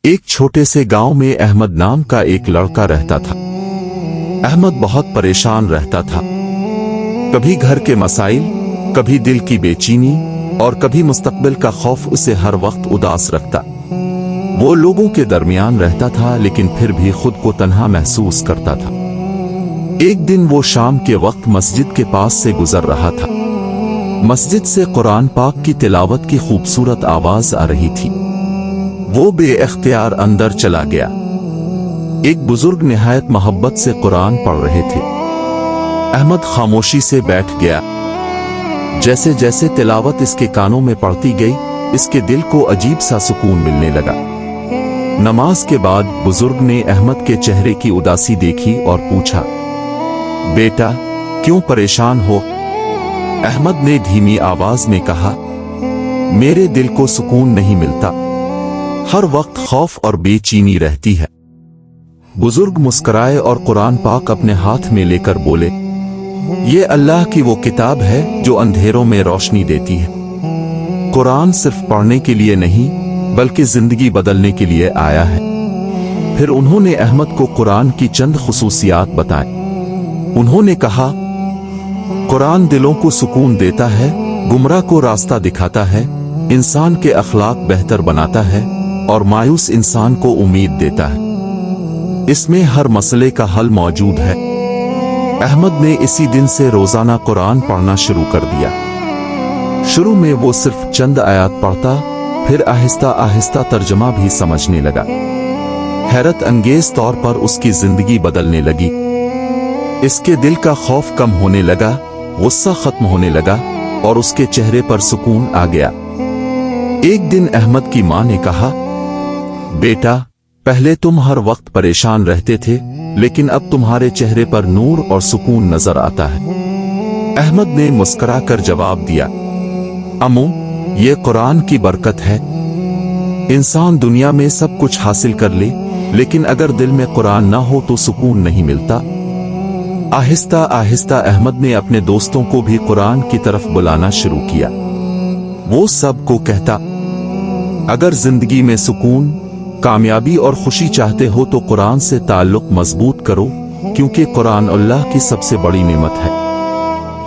ایک چھوٹے سے گاؤں میں احمد نام کا ایک لڑکا رہتا تھا۔ احمد بہت پریشان رہتا تھا، کبھی گھر کے مسائل، کبھی دل کی بے چینی اور کبھی مستقبل کا خوف اسے ہر وقت اداس رکھتا۔ وہ لوگوں کے درمیان رہتا تھا لیکن پھر بھی خود کو تنہا محسوس کرتا تھا۔ ایک دن وہ شام کے وقت مسجد کے پاس سے گزر رہا تھا۔ مسجد سے قرآن پاک کی تلاوت کی خوبصورت آواز آ رہی تھی۔ وہ بے اختیار اندر چلا گیا۔ ایک بزرگ نہایت محبت سے قرآن پڑھ رہے تھے۔ احمد خاموشی سے بیٹھ گیا۔ جیسے جیسے تلاوت اس کے کانوں میں پڑتی گئی، اس کے دل کو عجیب سا سکون ملنے لگا۔ نماز کے بعد بزرگ نے احمد کے چہرے کی اداسی دیکھی اور پوچھا، بیٹا کیوں پریشان ہو؟ احمد نے دھیمی آواز میں کہا، میرے دل کو سکون نہیں ملتا، ہر وقت خوف اور بے چینی رہتی ہے۔ بزرگ مسکرائے اور قرآن پاک اپنے ہاتھ میں لے کر بولے، یہ اللہ کی وہ کتاب ہے جو اندھیروں میں روشنی دیتی ہے۔ قرآن صرف پڑھنے کے لیے نہیں بلکہ زندگی بدلنے کے لیے آیا ہے۔ پھر انہوں نے احمد کو قرآن کی چند خصوصیات بتائیں۔ انہوں نے کہا، قرآن دلوں کو سکون دیتا ہے، گمراہ کو راستہ دکھاتا ہے، انسان کے اخلاق بہتر بناتا ہے اور مایوس انسان کو امید دیتا ہے۔ اس میں ہر مسئلے کا حل موجود ہے۔ احمد نے اسی دن سے روزانہ قرآن پڑھنا شروع کر دیا۔ شروع میں وہ صرف چند آیات پڑھتا، پھر آہستہ آہستہ ترجمہ بھی سمجھنے لگا۔ حیرت انگیز طور پر اس کی زندگی بدلنے لگی۔ اس کے دل کا خوف کم ہونے لگا، غصہ ختم ہونے لگا اور اس کے چہرے پر سکون آ گیا۔ ایک دن احمد کی ماں نے کہا، بیٹا پہلے تم ہر وقت پریشان رہتے تھے لیکن اب تمہارے چہرے پر نور اور سکون نظر آتا ہے۔ احمد نے مسکرا کر جواب دیا، امو یہ قرآن کی برکت ہے۔ انسان دنیا میں سب کچھ حاصل کر لے لیکن اگر دل میں قرآن نہ ہو تو سکون نہیں ملتا۔ آہستہ آہستہ احمد نے اپنے دوستوں کو بھی قرآن کی طرف بلانا شروع کیا۔ وہ سب کو کہتا، اگر زندگی میں سکون، کامیابی اور خوشی چاہتے ہو تو قرآن سے تعلق مضبوط کرو، کیونکہ قرآن اللہ کی سب سے بڑی نعمت ہے۔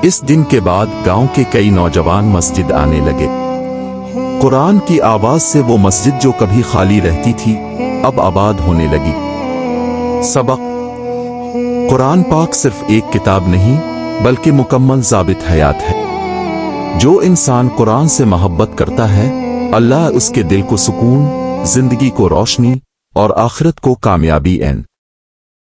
اس دن کے بعد گاؤں کے کئی نوجوان مسجد آنے لگے۔ قرآن کی آواز سے وہ مسجد جو کبھی خالی رہتی تھی اب آباد ہونے لگی۔ سبق: قرآن پاک صرف ایک کتاب نہیں بلکہ مکمل ضابط حیات ہے۔ جو انسان قرآن سے محبت کرتا ہے، اللہ اس کے دل کو سکون، زندگی کو روشنی اور آخرت کو کامیابی